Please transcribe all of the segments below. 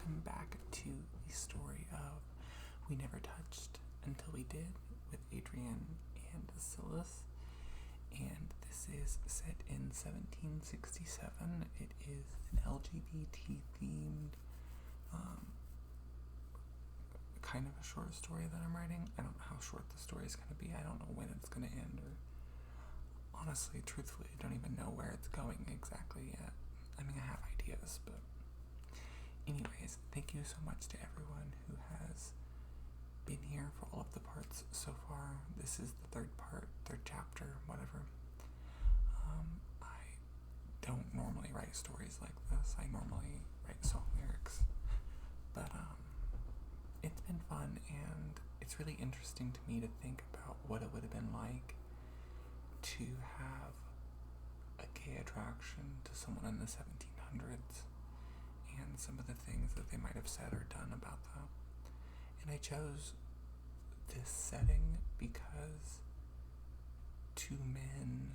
welcome back to the story of We Never Touched Until We Did with Adrian and Silas. And this is set in 1767. It is an LGBT themed kind of a short story that I'm writing. I don't know how short the story is going to be. I don't know when it's going to end, or honestly, truthfully, I don't even know where it's going exactly yet. I mean, I have ideas, but anyways, thank you so much to everyone who has been here for all of the parts so far. This is the third chapter, whatever. I don't normally write stories like this. I normally write song lyrics, but it's been fun, and it's really interesting to me to think about what it would have been like to have a gay attraction to someone in the 1700s, and some of the things that they might have said or done about that. And I chose this setting because two men,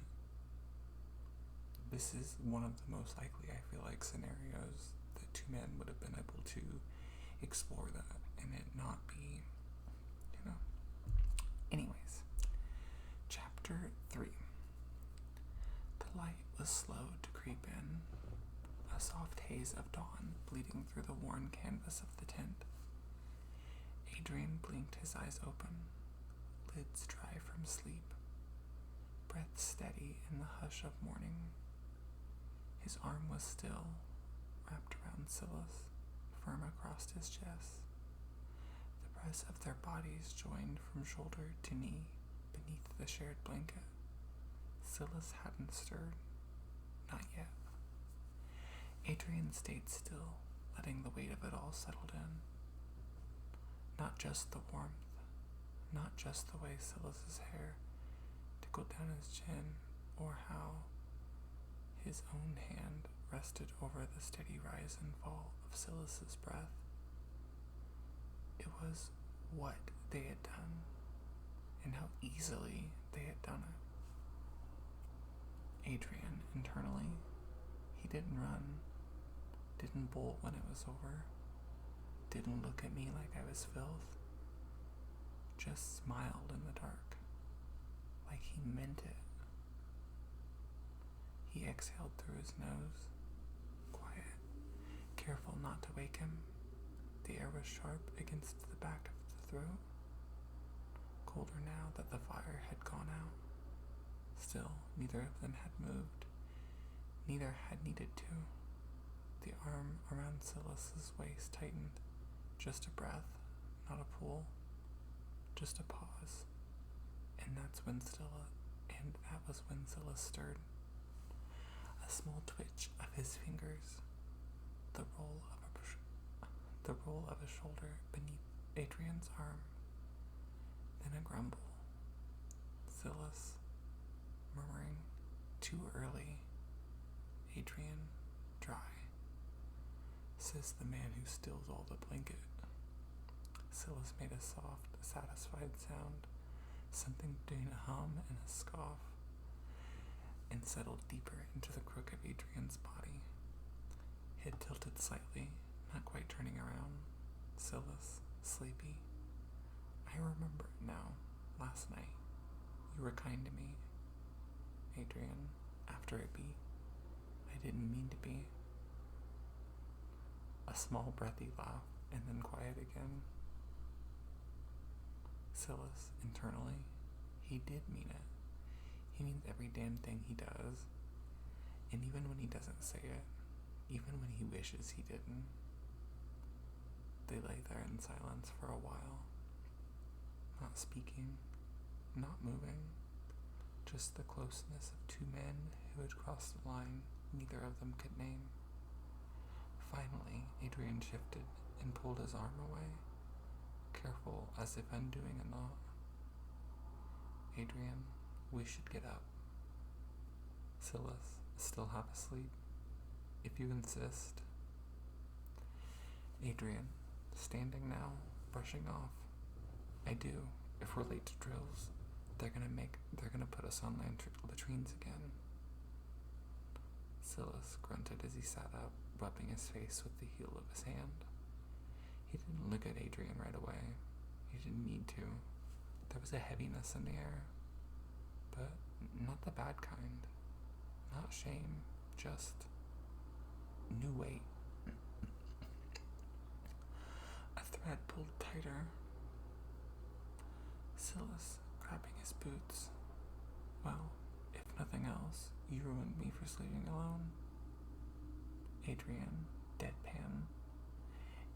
this is one of the most likely, I feel like, scenarios that two men would have been able to explore that and it not be, Anyways, chapter 3. The light was slow to creep in, a soft haze of dawn bleeding through the worn canvas of the tent. Adrian blinked his eyes open, lids dry from sleep, breath steady in the hush of morning. His arm was still, wrapped around Silas, firm across his chest. The press of their bodies joined from shoulder to knee beneath the shared blanket. Silas hadn't stirred, not yet. Adrian stayed still, letting the weight of it all settle in. Not just the warmth, not just the way Silas's hair tickled down his chin, or how his own hand rested over the steady rise and fall of Silas's breath. It was what they had done, and how easily they had done it. Adrian, internally, he didn't run, didn't bolt when it was over, didn't look at me like I was filth, just smiled in the dark, like he meant it. He exhaled through his nose, quiet, careful not to wake him. The air was sharp against the back of the throat, colder now that the fire had gone out. Still, neither of them had moved. Neither had needed to. The arm around Silas's waist tightened. Just a breath, not a pull. Just a pause. And that was when Silas stirred. A small twitch of his fingers. The roll of a shoulder beneath Adrian's arm. Then a grumble. Silas murmuring, "Too early. Adrian, dry," says the man who stills all the blanket. Silas made a soft, satisfied sound, something between a hum and a scoff, and settled deeper into the crook of Adrian's body. Head tilted slightly, not quite turning around. Silas, sleepy. "I remember it now. Last night. You were kind to me, Adrian, after it beat. I didn't mean to be." A small breathy laugh, and then quiet again. Silas, internally, he did mean it. He means every damn thing he does. And even when he doesn't say it, even when he wishes he didn't. They lay there in silence for a while, not speaking, not moving, just the closeness of two men who had crossed a line neither of them could name. Finally, Adrian shifted and pulled his arm away, careful as if undoing a knot. "Adrian, we should get up. Silas is still half asleep, if you insist." Adrian, standing now, brushing off. "I do. If we're late to drills, they're gonna put us on latrines again." Silas grunted as he sat up, rubbing his face with the heel of his hand. He didn't look at Adrian right away. He didn't need to. There was a heaviness in the air, but not the bad kind. Not shame, just new weight. A thread pulled tighter. Silas, grabbing his boots. Well, if nothing else, you ruined me for sleeping alone. Adrian, deadpan.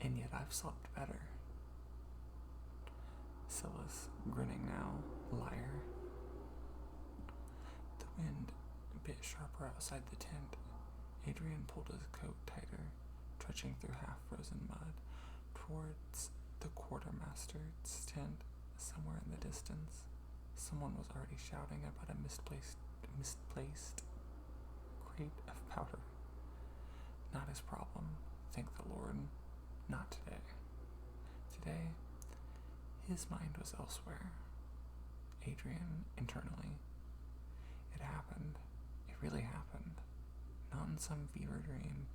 And yet I've slept better. Silas, grinning now, liar. The wind bit sharper outside the tent. Adrian pulled his coat tighter, trudging through half-frozen mud towards the quartermaster's tent. Somewhere in the distance, someone was already shouting about a misplaced crate of powder. Not his problem, thank the Lord. Not today. Today, his mind was elsewhere. Adrian, internally. It happened. It really happened. Not in some fever dream,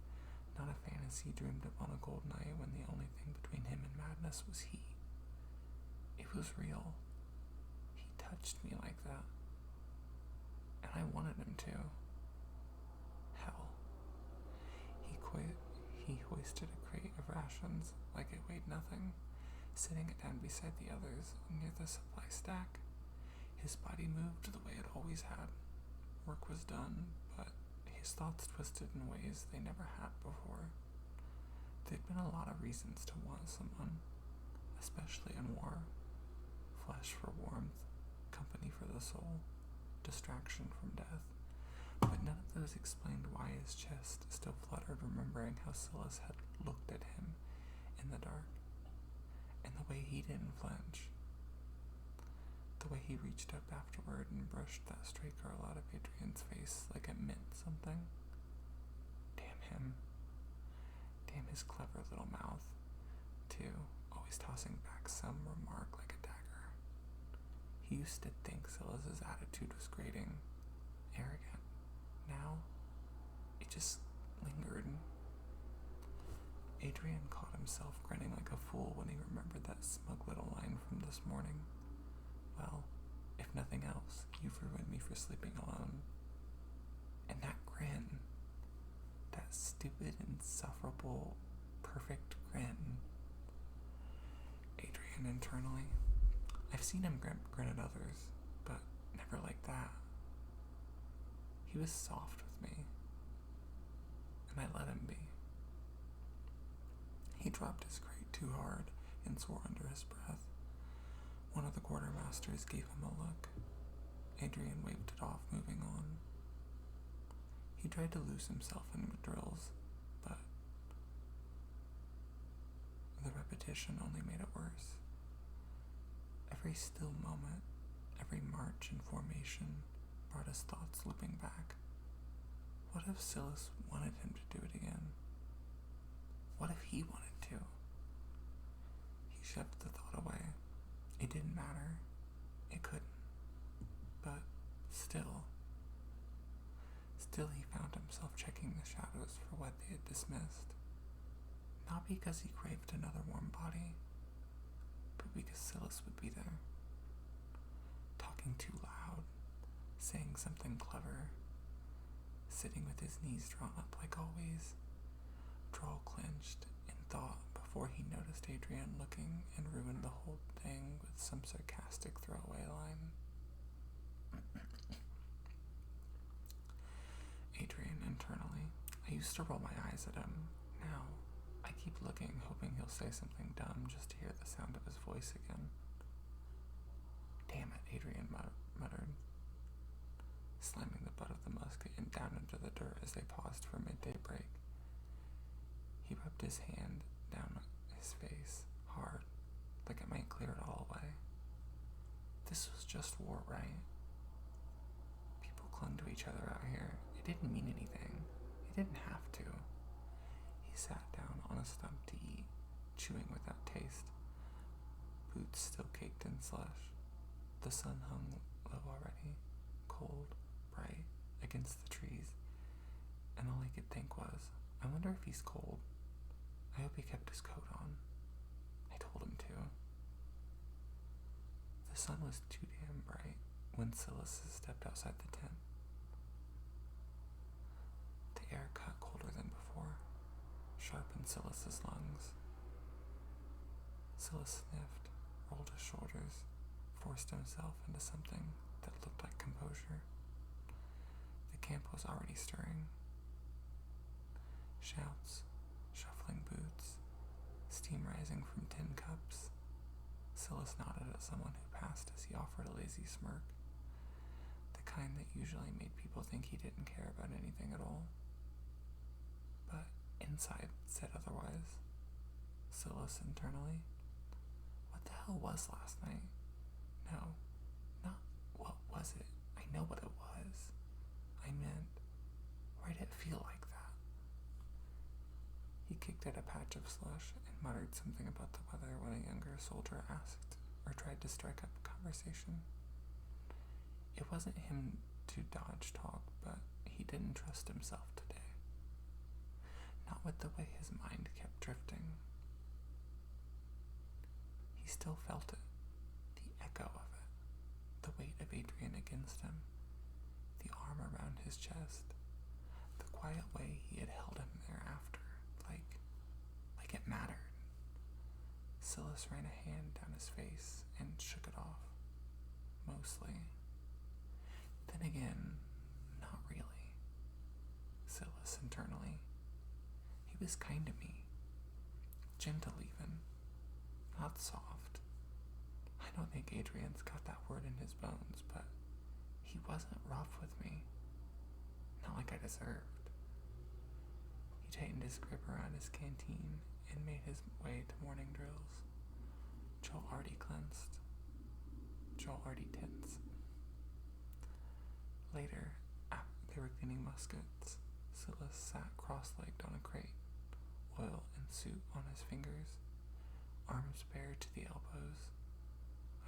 not a fantasy dreamed of on a cold night when the only thing between him and madness was he. It was real. He touched me like that. And I wanted him to. Hell. He hoisted a crate of rations like it weighed nothing, sitting it down beside the others near the supply stack. His body moved the way it always had. Work was done, but his thoughts twisted in ways they never had before. There'd been a lot of reasons to want someone, especially in war. Flesh for warmth, company for the soul, distraction from death. But none of those explained why his chest still fluttered, remembering how Silas had looked at him in the dark, and the way he didn't flinch. The way he reached up afterward and brushed that stray curl out of Adrian's face like it meant something. Damn him. Damn his clever little mouth, too, always tossing back some remark like a dagger. He used to think Silas's attitude was grating, arrogant. Now, it just lingered. Adrian caught himself grinning like a fool when he remembered that smug little line from this morning. Well, if nothing else, you've ruined me for sleeping alone. And that grin, that stupid, insufferable, perfect grin. Adrian internally. I've seen him grin at others, but never like that. He was soft with me, and I let him be. He dropped his crate too hard and swore under his breath. One of the quartermasters gave him a look. Adrian waved it off, moving on. He tried to lose himself in the drills, but the repetition only made it worse. Every still moment, every march in formation brought his thoughts looping back. What if Silas wanted him to do it again? What if he wanted to? He shoved the thought away. It didn't matter. It couldn't. But still he found himself checking the shadows for what they had dismissed. Not because he craved another warm body, but because Silas would be there. Talking too loud, saying something clever, sitting with his knees drawn up like always, jaw clenched in thought before he noticed Adrian looking and ruined the whole thing with some sarcastic throwaway line. Adrian internally. I used to roll my eyes at him. Now, I keep looking, hoping he'll say something dumb just to hear the sound of his voice again. Damn it, Adrian muttered, slamming the butt of the musket and down into the dirt as they paused for midday break. He rubbed his hand down his face, hard, like it might clear it all away. This was just war, right? People clung to each other out here. It didn't mean anything. It didn't have to. He sat down on a stump to eat, chewing without taste. Boots still caked in slush. The sun hung low already, cold, bright, against the trees, and all he could think was, I wonder if he's cold. I hope he kept his coat on. told him to. The sun was too damn bright when Silas stepped outside the tent. The air cut colder than before, sharpened Silas's lungs. Silas sniffed, rolled his shoulders, forced himself into something that looked like composure. The camp was already stirring. Shouts, shuffling boots, steam rising from tin cups. Silas nodded at someone who passed as he offered a lazy smirk, the kind that usually made people think he didn't care about anything at all. But inside said otherwise. Silas internally. What the hell was last night? No, not what was it? I know what it was. I meant, why did it feel like that? He kicked at a patch of slush and muttered something about the weather when a younger soldier asked or tried to strike up a conversation. It wasn't him to dodge talk, but he didn't trust himself today. Not with the way his mind kept drifting. He still felt it, the echo of it, the weight of Adrian against him, the arm around his chest, the quiet way he had held him there after, like it mattered. Silas ran a hand down his face and shook it off, mostly. Then again, not really. Silas internally. He was kind to me, gentle even, not soft. I don't think Adrian's got that word in his bones, but he wasn't rough with me, not like I deserved. He tightened his grip around his canteen and made his way to morning drills. Joel already cleansed. Joel already tensed. Later, after they were cleaning muskets, Silas sat cross-legged on a crate, oil and soot on his fingers, arms bare to the elbows.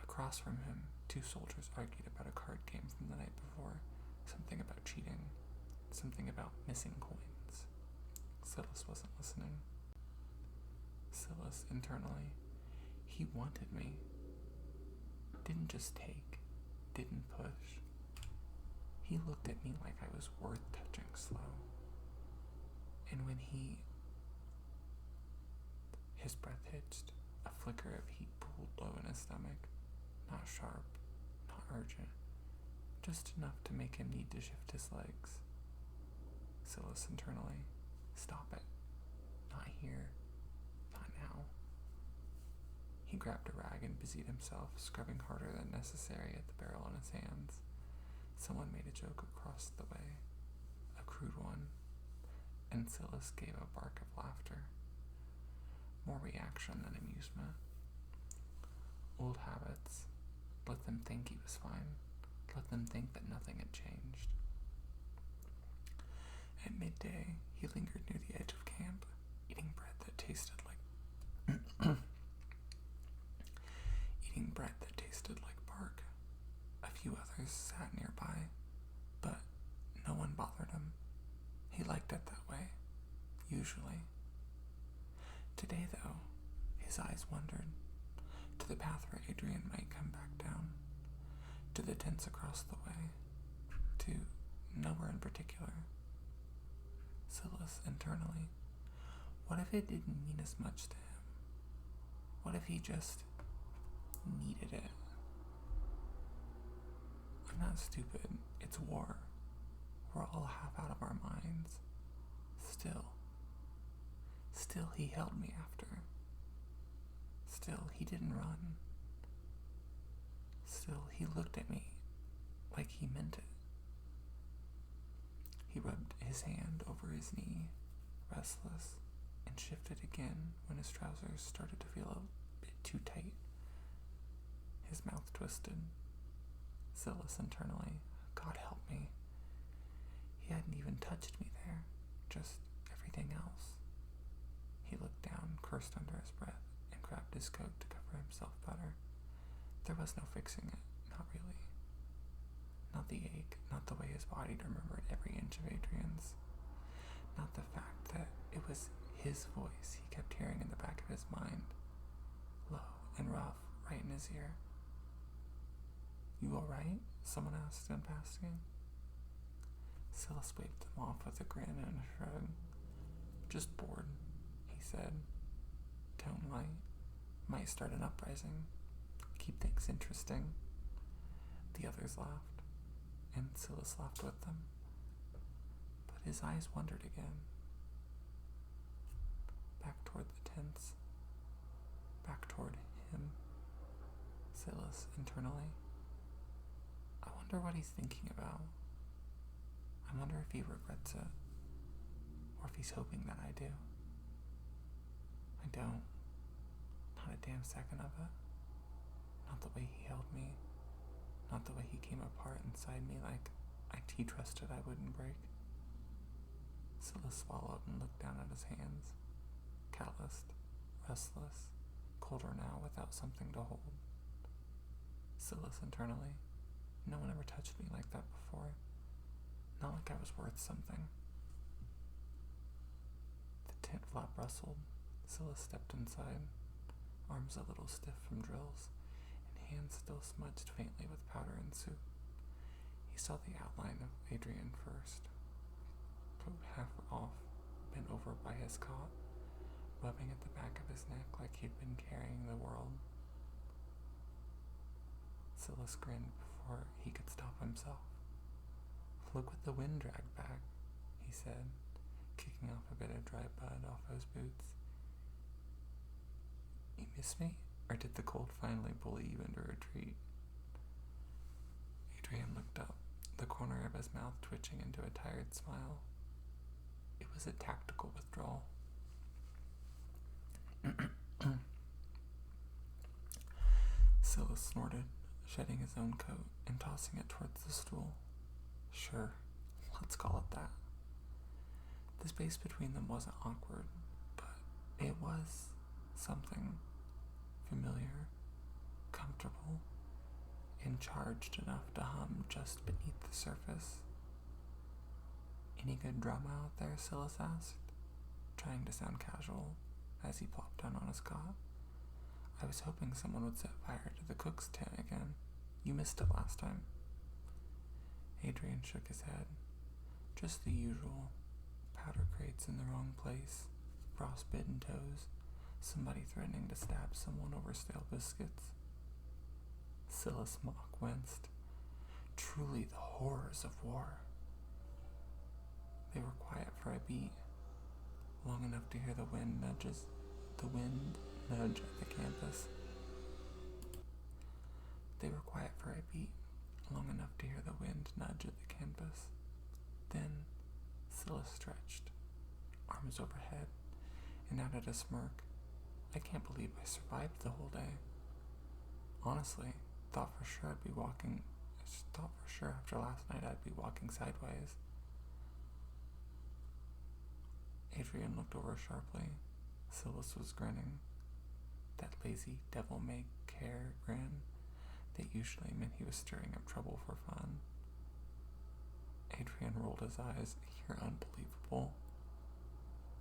Across from him, two soldiers argued about a card game from the night before, something about cheating, something about missing coins. Silas wasn't listening. Silas internally. He wanted me. Didn't just take, didn't push. He looked at me like I was worth touching slow. And when his breath hitched, a flicker of heat pooled low in his stomach, not sharp, not urgent, just enough to make him need to shift his legs. Silas internally. Stop it. Not here. Not now. He grabbed a rag and busied himself, scrubbing harder than necessary at the barrel in his hands. Someone made a joke across the way, a crude one, and Silas gave a bark of laughter. More reaction than amusement. Old habits. Let them think he was fine. Let them think that nothing had changed. At midday, he lingered near the edge of camp, eating bread that tasted like bark. A few others sat nearby, but no one bothered him. He liked it that way, usually. Today, though, his eyes wandered to the path where Adrian might come back down, to the tents across the way, to nowhere in particular. Silas internally. What if it didn't mean as much to him? What if he just needed it? I'm not stupid. It's war. We're all half out of our minds. Still he held me after. Still he didn't run. Still he looked at me like he meant it. He rubbed his hand over his knee, restless, and shifted again when his trousers started to feel a bit too tight. His mouth twisted. Silas internally. God help me. He hadn't even touched me there, just everything else. He looked down, cursed under his breath, and grabbed his coat to cover himself better. There was no fixing it, not really. Not the ache, not the way his body remembered every inch of Adrian's. Not the fact that it was his voice he kept hearing in the back of his mind. low and rough, right in his ear. "You alright?" someone asked in passing. Silas waved him off with a grin and a shrug. "Just bored," he said, tone light. "Might start an uprising. Keep things interesting." The others laughed, and Silas laughed with them. But his eyes wandered again. Back toward the tents. Back toward him. Silas internally. "I wonder what he's thinking about. I wonder if he regrets it, or if he's hoping that I do. I don't. Not a damn second of it. Not the way he held me. Not the way he came apart inside me like he trusted I wouldn't break." Silas swallowed and looked down at his hands. Calloused, restless, colder now without something to hold. Silas internally. No one ever touched me like that before. Not like I was worth something. The tent flap rustled. Silas stepped inside, arms a little stiff from drills, and hands still smudged faintly with powder and soup. He saw the outline of Adrian first, coat half off, bent over by his cot, rubbing at the back of his neck like he'd been carrying the world. Silas grinned before he could stop himself. "Look what the wind dragged back," he said, kicking off a bit of dry bud off his boots. "You miss me? Or did the cold finally bully you into retreat?" Adrian looked up, the corner of his mouth twitching into a tired smile. It was a tactical withdrawal. Silas snorted, shedding his own coat and tossing it towards the stool. "Sure, let's call it that." The space between them wasn't awkward, but it was something familiar, comfortable, and charged enough to hum just beneath the surface. "Any good drama out there?" Silas asked, trying to sound casual as he plopped down on his cot. "I was hoping someone would set fire to the cook's tent again. You missed it last time." Adrian shook his head. "Just the usual. Powder crates in the wrong place, frostbitten toes, somebody threatening to stab someone over stale biscuits." Silas mock winced. Truly the horrors of war. They were quiet for a beat, long enough to hear the wind nudge at the campus. They were quiet for a beat, long enough to hear the wind nudge at the campus. Then Silas stretched, arms overhead, and added a smirk. "I can't believe I survived the whole day. Honestly, thought for sure after last night I'd be walking sideways." Adrian looked over sharply. Silas was grinning. That lazy, devil-may-care grin that usually meant he was stirring up trouble for fun. Adrian rolled his eyes. "You're unbelievable."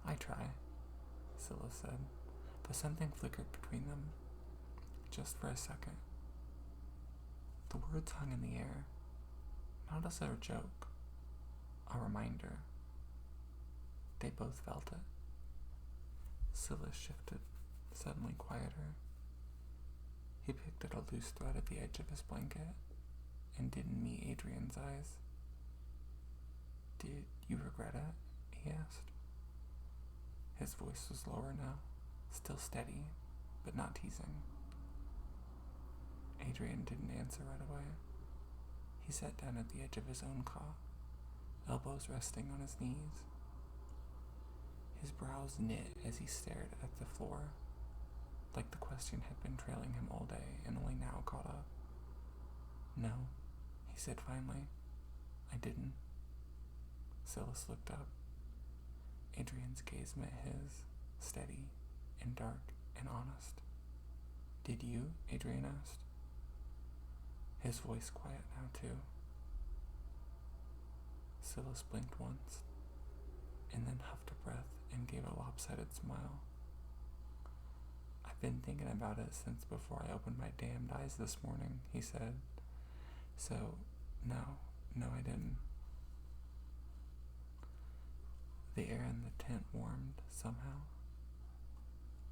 "I try," Silas said, but something flickered between them, just for a second. The words hung in the air, not as a joke, a reminder. They both felt it. Silas shifted, suddenly quieter. He picked at a loose thread at the edge of his blanket and didn't meet Adrian's eyes. "Did you regret it?" he asked. His voice was lower now, still steady, but not teasing. Adrian didn't answer right away. He sat down at the edge of his own cot, elbows resting on his knees. His brows knit as he stared at the floor, like the question had been trailing him all day and only now caught up. "No," he said finally. "I didn't." Silas looked up. Adrian's gaze met his, steady and dark and honest. "Did you?" Adrian asked. His voice quiet now too. Silas blinked once, and then huffed a breath and gave a lopsided smile. "I been thinking about it since before I opened my damned eyes this morning, he said. So, no, I didn't. The air in the tent warmed somehow.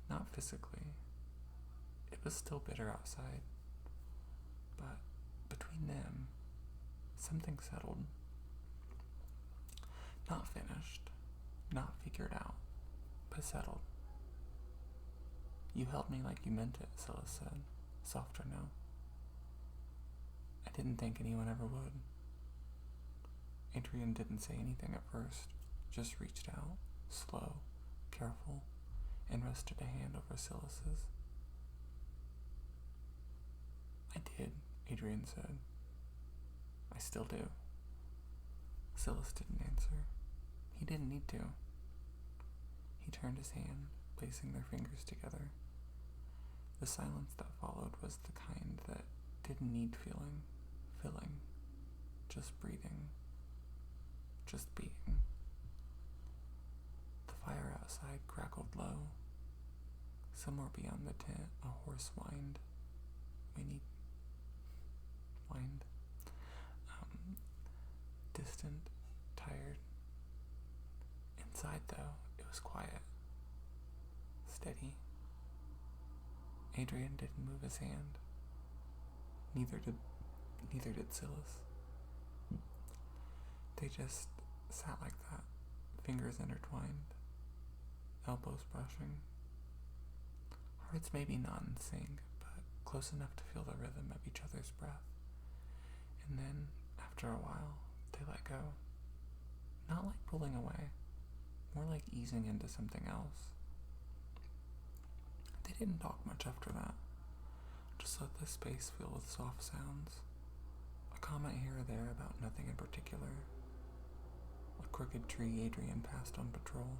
Not physically. It was still bitter outside. But between them, something settled. Not finished, not figured out, but settled. You held me like you meant it, Silas said, softer now. I didn't think anyone ever would. Adrian didn't say anything at first, just reached out, slow, careful, and rested a hand over Silas's. I did, Adrian said. I still do. Silas didn't answer. He didn't need to. He turned his hand, placing their fingers together. The silence that followed was the kind that didn't need filling, just breathing, just being. The fire outside crackled low. Somewhere beyond the tent, a horse whined. Distant, tired. Inside, though, it was quiet. Steady. Adrian didn't move his hand. Neither did Silas. They just sat like that, fingers intertwined, elbows brushing. Hearts maybe not in sync, but close enough to feel the rhythm of each other's breath. And then, after a while, they let go. Not like pulling away, more like easing into something else. They didn't talk much after that. Just let the space fill with soft sounds. A comment here or there about nothing in particular. A crooked tree Adrian passed on patrol.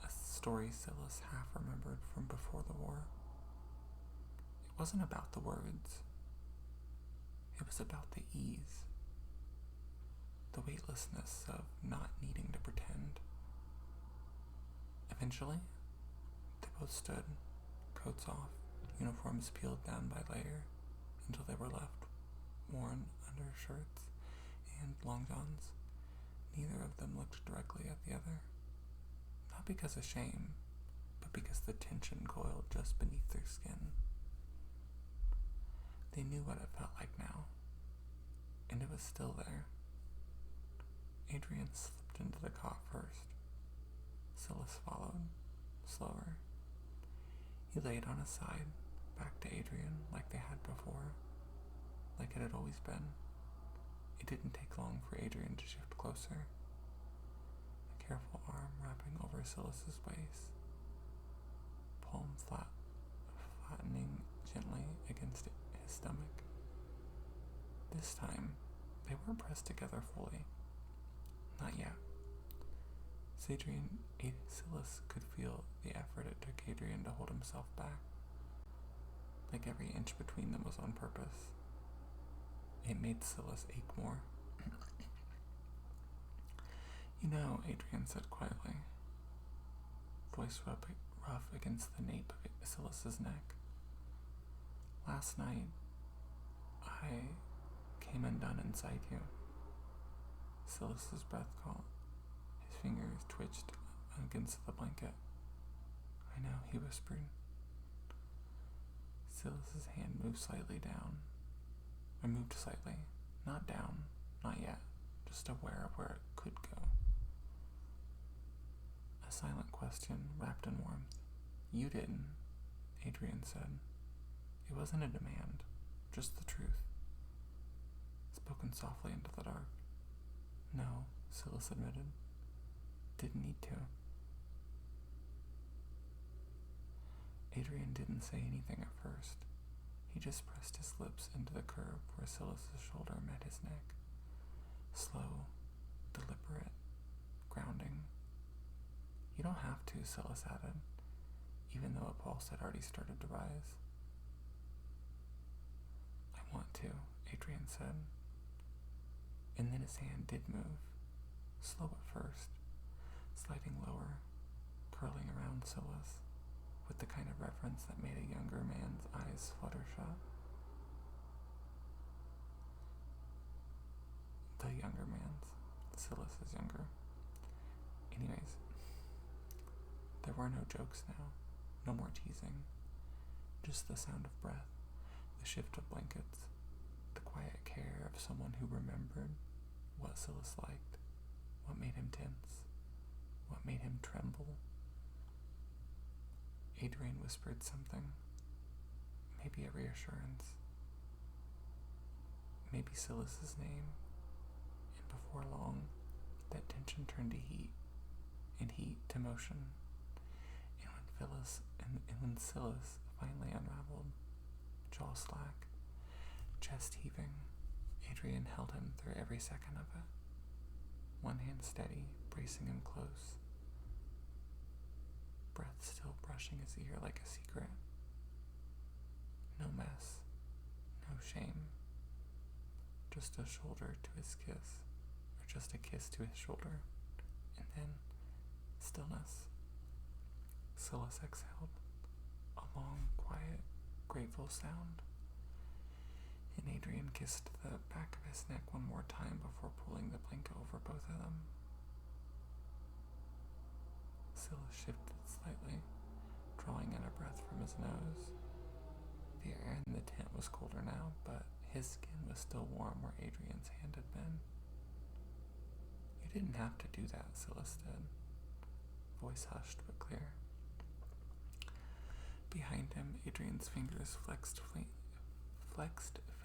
A story Silas half remembered from before the war. It wasn't about the words. It was about the ease. The weightlessness of not needing to pretend. Eventually, they both stood, coats off, uniforms peeled down by layer, until they were left worn undershirts and long johns. Neither of them looked directly at the other. Not because of shame, but because the tension coiled just beneath their skin. They knew what it felt like now, and it was still there. Adrian slipped into the cot first. Silas followed, slower. He laid on his side, back to Adrian like they had before, like it had always been. It didn't take long for Adrian to shift closer, a careful arm wrapping over Silas's waist, palm flattening gently against his stomach. This time, they weren't pressed together fully. Not yet. Silas could feel the effort it took Adrian to hold himself back. Like every inch between them was on purpose. It made Silas ache more. You know, Adrian said quietly, voice rough against the nape of Silas's neck. Last night, I came undone inside you. Silas's breath caught. His fingers twitched against the blanket. I know, he whispered. Silas's hand moved slightly down. Or moved slightly. Not down. Not yet. Just aware of where it could go. A silent question wrapped in warmth. You didn't, Adrian said. It wasn't a demand. Just the truth. Spoken softly into the dark. No, Silas admitted. Didn't need to. Adrian didn't say anything at first. He just pressed his lips into the curve where Silas's shoulder met his neck. Slow, deliberate, grounding. You don't have to, Silas added, even though a pulse had already started to rise. I want to, Adrian said. And then his hand did move, slow at first, sliding lower, curling around Silas, with the kind of reverence that made a younger man's eyes flutter shut. The younger man's. Silas is younger. Anyways, there were no jokes now, no more teasing, just the sound of breath, the shift of blankets, the quiet care of someone who remembered what Silas liked, what made him tense, what made him tremble. Adrian whispered something, maybe a reassurance, maybe Silas's name, and before long, that tension turned to heat, and heat to motion. And when Silas finally unraveled, jaw slack, chest heaving, Adrian held him through every second of it, one hand steady, bracing him close, breath still brushing his ear like a secret. No mess, no shame, just a shoulder to his kiss, or just a kiss to his shoulder, and then stillness. Silas exhaled, a long, quiet, grateful sound, and Adrian kissed the back of his neck one more time before pulling the blanket over both of them. Silas shifted slightly, drawing in a breath from his nose. The air in the tent was colder now, but his skin was still warm where Adrian's hand had been. "You didn't have to do that," Silas did, voice hushed but clear. Behind him, Adrian's fingers flexed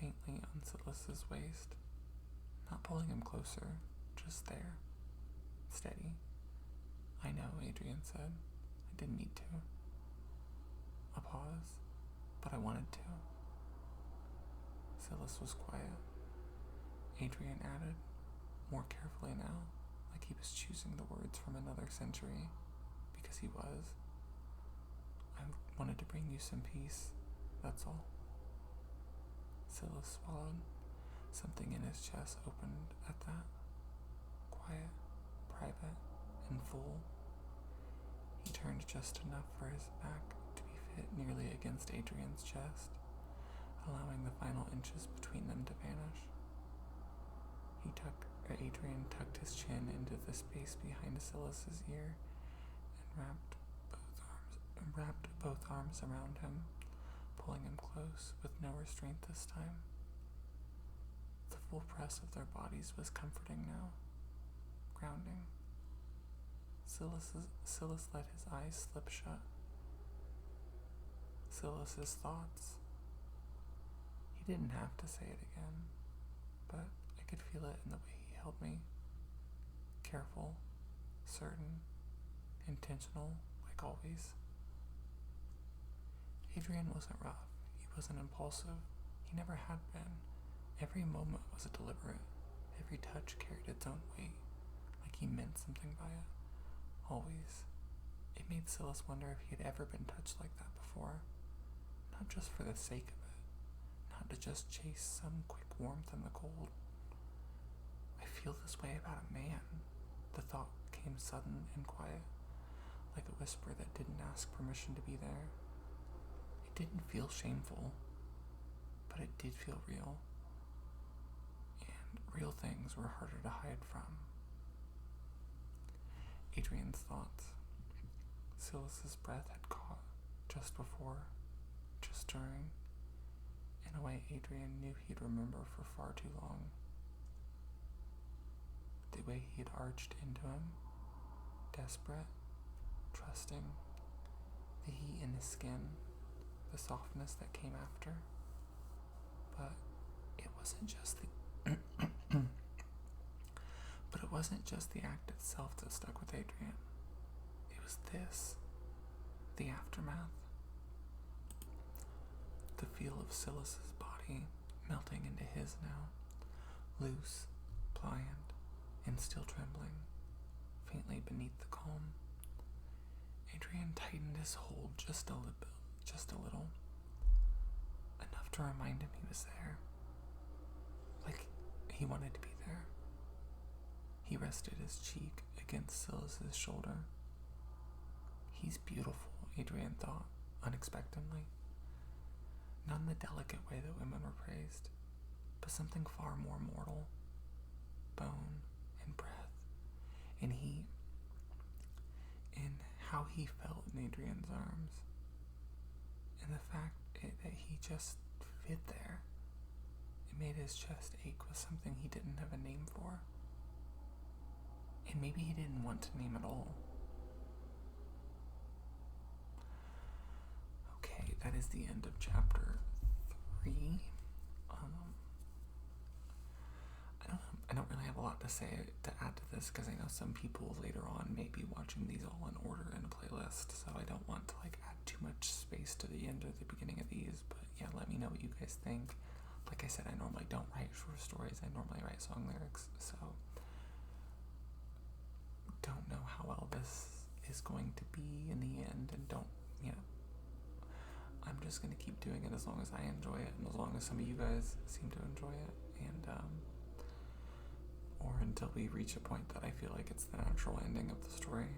faintly on Silas's waist, not pulling him closer, just there, steady. "I know," Adrian said. "I didn't need to." A pause, but I wanted to. Silas was quiet. Adrian added, more carefully now, like he was choosing the words from another century, because he was. "I wanted to bring you some peace, that's all." Silas swallowed. Something in his chest opened at that. Quiet, private, and full. He turned just enough for his back to be fit nearly against Adrian's chest, allowing the final inches between them to vanish. Adrian tucked his chin into the space behind Silas's ear and wrapped both arms around him, pulling him close with no restraint this time. The full press of their bodies was comforting now, grounding. Silas let his eyes slip shut. Silas's thoughts. He didn't have to say it again, but I could feel it in the way he held me. Careful, certain, intentional, like always. Adrian wasn't rough. He wasn't impulsive. He never had been. Every moment was deliberate. Every touch carried its own weight, like he meant something by it. Always. It made Silas wonder if he had ever been touched like that before. Not just for the sake of it. Not to just chase some quick warmth in the cold. "I feel this way about a man." The thought came sudden and quiet, like a whisper that didn't ask permission to be there. It didn't feel shameful, but it did feel real. And real things were harder to hide from. Adrian's thoughts. Silas's breath had caught just before, just during, in a way Adrian knew he'd remember for far too long. The way he had arched into him, desperate, trusting, the heat in his skin, the softness that came after. But it wasn't just the act itself that stuck with Adrian. It was this, the aftermath. The feel of Silas's body melting into his now, loose, pliant, and still trembling, faintly beneath the calm. Adrian tightened his hold just a little, enough to remind him he was there, like he wanted to be there. He rested his cheek against Silas's shoulder. "He's beautiful," Adrian thought, unexpectedly. Not in the delicate way that women were praised, but something far more mortal. Bone and breath and heat, and how he felt in Adrian's arms, and the fact that he just fit there. It made his chest ache with something he didn't have a name for, and maybe he didn't want to name at all. Okay, that is the end of chapter 3. I don't really have a lot to say to add to this, because I know some people later on may be watching these all in order in a playlist, so I don't want to add too much space to the end or the beginning of these. But yeah, let me know what you guys think. Like I said, I normally don't write short stories. I normally write song lyrics, so don't know how well this is going to be in the end, and I'm just going to keep doing it as long as I enjoy it, and as long as some of you guys seem to enjoy it, and or until we reach a point that I feel like it's the natural ending of the story.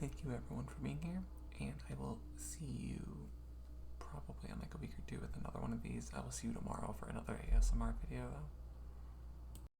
Thank you everyone for being here, and I will see you probably in a week or two with another one of these. I will see you tomorrow for another ASMR video though.